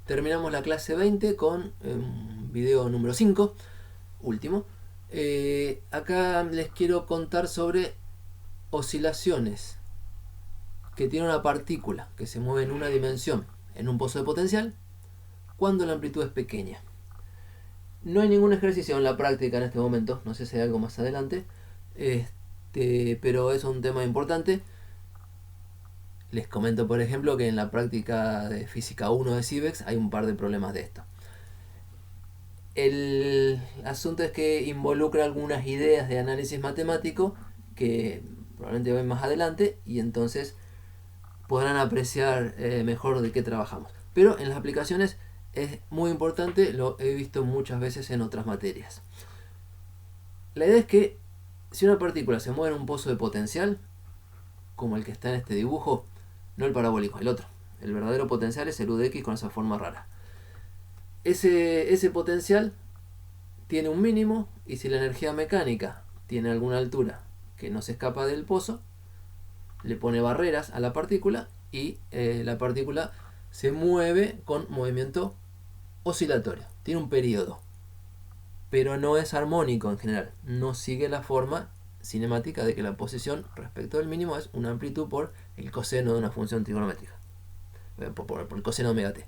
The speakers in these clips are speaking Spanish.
terminamos la clase 20 con video número 5, último. Acá les quiero contar sobre oscilaciones que tiene una partícula que se mueve en una dimensión en un pozo de potencial cuando la amplitud es pequeña. No hay ningún ejercicio en la práctica en este momento, no sé si hay algo más adelante, pero es un tema importante. Les comento, por ejemplo, que en la práctica de física 1 de CIVEX hay un par de problemas de esto. El asunto es que involucra algunas ideas de análisis matemático que probablemente ven más adelante y entonces podrán apreciar mejor de qué trabajamos. Pero en las aplicaciones es muy importante, lo he visto muchas veces en otras materias. La idea es que si una partícula se mueve en un pozo de potencial, como el que está en este dibujo, no el parabólico, el otro, el verdadero potencial es el U de X con esa forma rara. Ese potencial tiene un mínimo y si la energía mecánica tiene alguna altura que no se escapa del pozo, le pone barreras a la partícula y la partícula se mueve con movimiento oscilatorio. Tiene un periodo, pero no es armónico en general. No sigue la forma cinemática de que la posición respecto del mínimo es una amplitud por el coseno de una función trigonométrica. Por el coseno de omega t.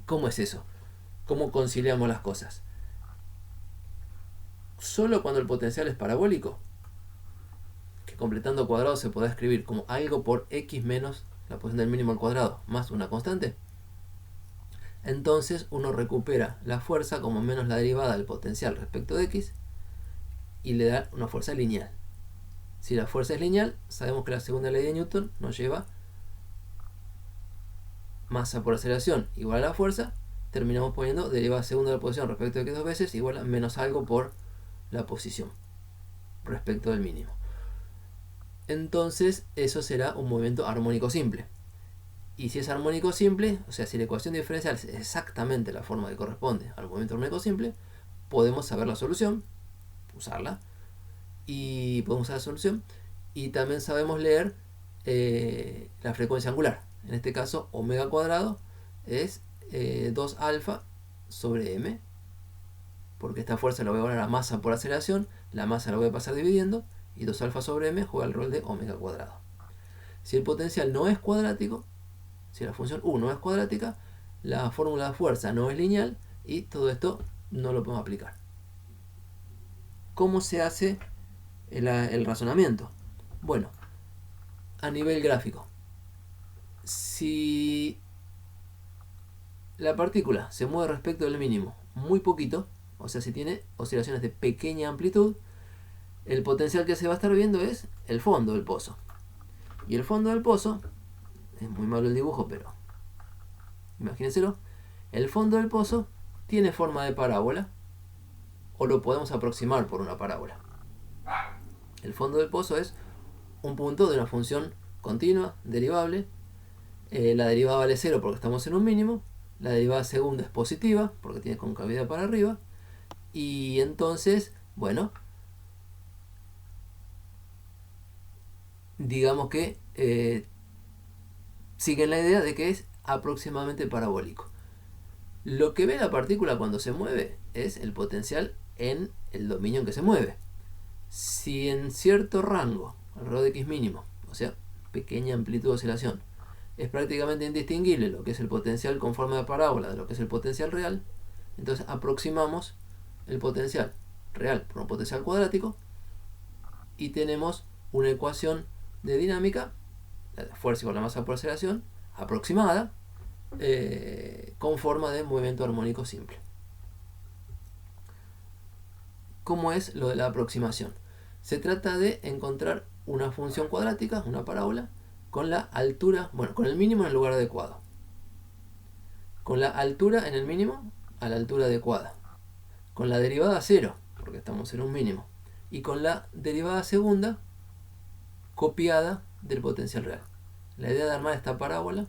¿Cómo es eso? ¿Cómo conciliamos las cosas? Solo cuando el potencial es parabólico, que completando cuadrado se puede escribir como algo por x menos la posición del mínimo al cuadrado más una constante, entonces uno recupera la fuerza como menos la derivada del potencial respecto de x y le da una fuerza lineal. Si la fuerza es lineal, sabemos que la segunda ley de Newton nos lleva masa por aceleración igual a la fuerza, terminamos poniendo derivada segunda de la posición respecto de x dos veces igual a menos algo por la posición respecto del mínimo. Entonces eso será un movimiento armónico simple. Y si es armónico simple, o sea, si la ecuación diferencial es exactamente la forma que corresponde al movimiento armónico simple, podemos saber la solución, usarla, y podemos usar la solución, y también sabemos leer la frecuencia angular. En este caso, omega cuadrado es 2 alfa sobre m, porque esta fuerza la voy a poner a masa por aceleración, la masa la voy a pasar dividiendo, y 2 alfa sobre m juega el rol de omega cuadrado. Si el potencial no es cuadrático, si la función u no es cuadrática, la fórmula de fuerza no es lineal y todo esto no lo podemos aplicar. ¿Cómo se hace el razonamiento? Bueno, a nivel gráfico. Si la partícula se mueve respecto del mínimo muy poquito, o sea, si tiene oscilaciones de pequeña amplitud, el potencial que se va a estar viendo es el fondo del pozo. Y el fondo del pozo, es muy malo el dibujo, pero imagínenselo, el fondo del pozo tiene forma de parábola, o lo podemos aproximar por una parábola. El fondo del pozo es un punto de una función continua, derivable. La derivada vale 0 porque estamos en un mínimo. La derivada segunda es positiva porque tiene concavidad para arriba. Y entonces, bueno, digamos que siguen la idea de que es aproximadamente parabólico. Lo que ve la partícula cuando se mueve es el potencial en el dominio en que se mueve. Si en cierto rango, alrededor de x mínimo, o sea, pequeña amplitud de oscilación, es prácticamente indistinguible lo que es el potencial con forma de parábola de lo que es el potencial real, entonces aproximamos el potencial real por un potencial cuadrático y tenemos una ecuación de dinámica, la fuerza igual a la masa por aceleración, aproximada, con forma de movimiento armónico simple. ¿Cómo es lo de la aproximación? Se trata de encontrar una función cuadrática, una parábola, con la altura, bueno, con el mínimo en el lugar adecuado. Con la altura en el mínimo a la altura adecuada. Con la derivada 0, porque estamos en un mínimo. Y con la derivada segunda copiada del potencial real. La idea de armar esta parábola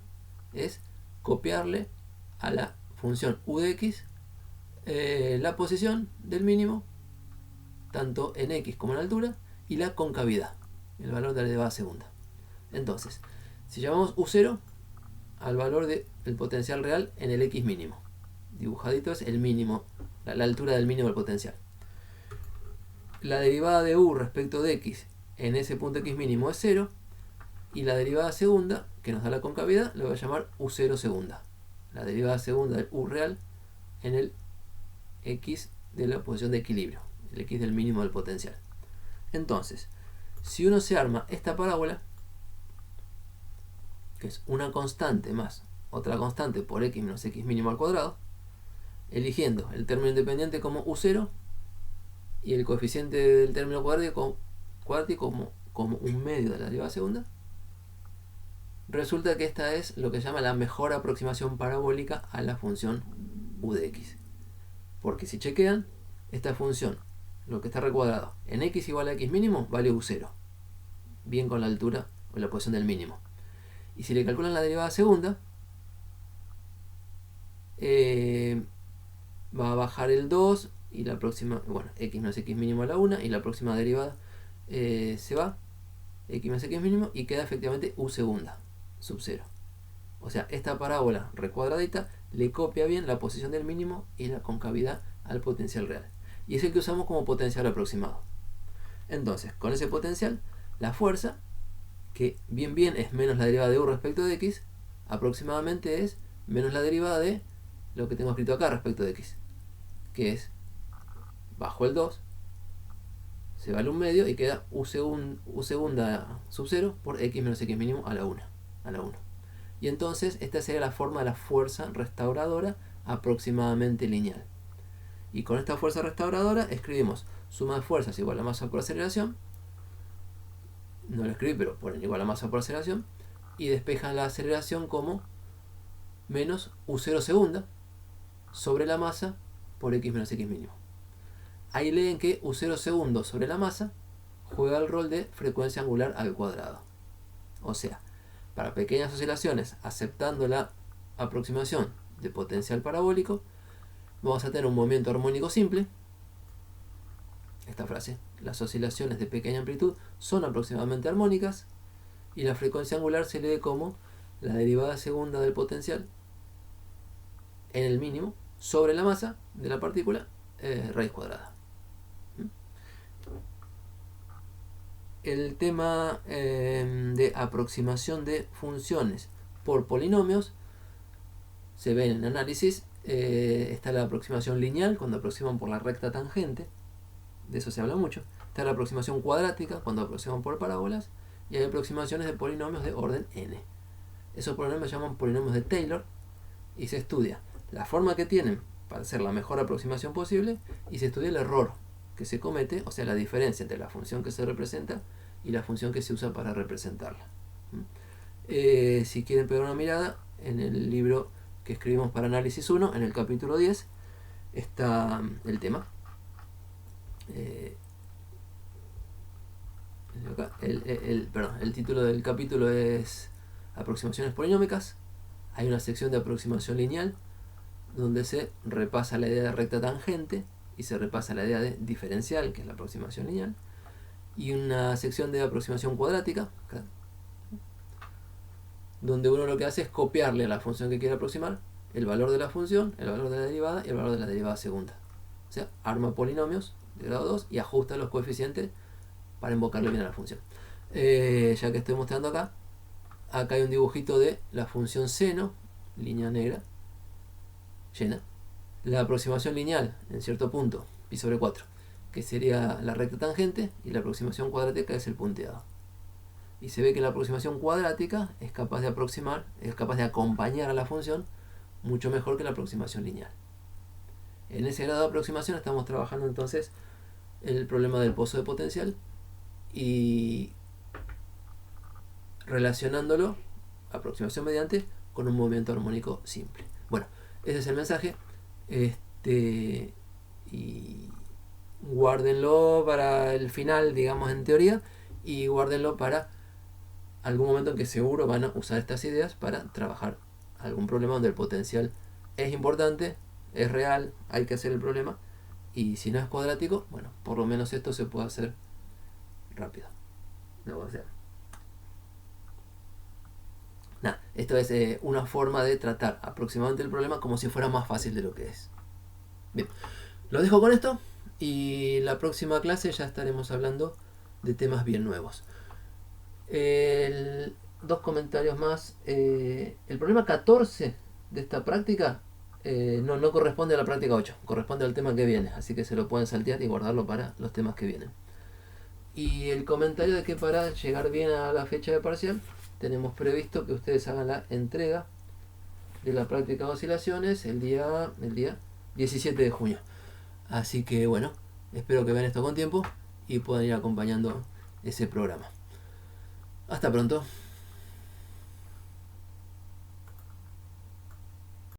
es copiarle a la función u de x la posición del mínimo tanto en x como en altura y la concavidad, el valor de la derivada segunda. Entonces, si llamamos u0, al valor del potencial real en el x mínimo. Dibujadito es el mínimo, la altura del mínimo del potencial. La derivada de u respecto de x en ese punto x mínimo es 0, y la derivada segunda, que nos da la concavidad, le voy a llamar u0 segunda. La derivada segunda del u real en el x de la posición de equilibrio, el x del mínimo del potencial. Entonces, si uno se arma esta parábola, que es una constante más otra constante por x menos x mínimo al cuadrado, eligiendo el término independiente como u0 y el coeficiente del término cuadrático como un medio de la derivada segunda, resulta que esta es lo que se llama la mejor aproximación parabólica a la función u de x. Porque si chequean, esta función, lo que está recuadrado en x igual a x mínimo, vale u0, bien con la altura o la posición del mínimo. Y si le calculan la derivada segunda, va a bajar el 2 y la próxima, bueno, x menos x mínimo a la 1, y la próxima derivada se va, x menos x mínimo, y queda efectivamente u segunda sub 0. O sea, esta parábola recuadradita le copia bien la posición del mínimo y la concavidad al potencial real. Y es el que usamos como potencial aproximado. Entonces, con ese potencial, la fuerza, que bien es menos la derivada de u respecto de x, aproximadamente es menos la derivada de lo que tengo escrito acá respecto de x, que es bajo el 2, se va al 1 medio y queda u segunda sub 0 por x menos x mínimo a la 1. Y entonces esta sería la forma de la fuerza restauradora aproximadamente lineal. Y con esta fuerza restauradora escribimos suma de fuerzas igual a masa por aceleración. No lo escribí, pero ponen igual a masa por aceleración. Y despejan la aceleración como menos u0 segunda sobre la masa por x menos x mínimo. Ahí leen que u0 segundo sobre la masa juega el rol de frecuencia angular al cuadrado. O sea, para pequeñas oscilaciones, aceptando la aproximación de potencial parabólico, vamos a tener un movimiento armónico simple. Esta frase, las oscilaciones de pequeña amplitud son aproximadamente armónicas, y la frecuencia angular se lee como la derivada segunda del potencial en el mínimo sobre la masa de la partícula raíz cuadrada. El tema de aproximación de funciones por polinomios se ve en el análisis. Está la aproximación lineal cuando aproximan por la recta tangente, de eso se habla mucho. Está la aproximación cuadrática cuando aproximan por parábolas, y hay aproximaciones de polinomios de orden n. Esos polinomios se llaman polinomios de Taylor, y se estudia la forma que tienen para hacer la mejor aproximación posible, y se estudia el error que se comete, o sea, la diferencia entre la función que se representa y la función que se usa para representarla. Si quieren pegar una mirada, en el libro que escribimos para Análisis 1, en el capítulo 10, está el tema. El título del capítulo es Aproximaciones polinómicas. Hay una sección de aproximación lineal donde se repasa la idea de recta tangente y se repasa la idea de diferencial, que es la aproximación lineal, y una sección de aproximación cuadrática, donde uno lo que hace es copiarle a la función que quiere aproximar el valor de la función, el valor de la derivada y el valor de la derivada segunda. O sea, arma polinomios de grado 2 y ajusta los coeficientes para invocarle bien a la función. Ya que estoy mostrando acá hay un dibujito de la función seno, línea negra, llena. La aproximación lineal en cierto punto, pi sobre 4, que sería la recta tangente, y la aproximación cuadrática es el punteado. Y se ve que la aproximación cuadrática es capaz de aproximar, es capaz de acompañar a la función mucho mejor que la aproximación lineal. En ese grado de aproximación estamos trabajando entonces el problema del pozo de potencial y relacionándolo, aproximación mediante, con un movimiento armónico simple. Bueno, ese es el mensaje. Y guárdenlo para el final, digamos, en teoría, y guárdenlo para algún momento en que seguro van a usar estas ideas para trabajar algún problema donde el potencial es importante, es real, hay que hacer el problema, y si no es cuadrático, bueno, por lo menos esto se puede hacer rápido. Lo voy a hacer. Nada, esto es una forma de tratar aproximadamente el problema como si fuera más fácil de lo que es. Bien, lo dejo con esto y la próxima clase ya estaremos hablando de temas bien nuevos. Dos comentarios más. El problema 14 de esta práctica no corresponde a la práctica 8, corresponde al tema que viene, así que se lo pueden saltear y guardarlo para los temas que vienen. Y el comentario de que para llegar bien a la fecha de parcial tenemos previsto que ustedes hagan la entrega de la práctica de oscilaciones el día 17 de junio. Así que bueno, espero que vean esto con tiempo y puedan ir acompañando ese programa. Hasta pronto.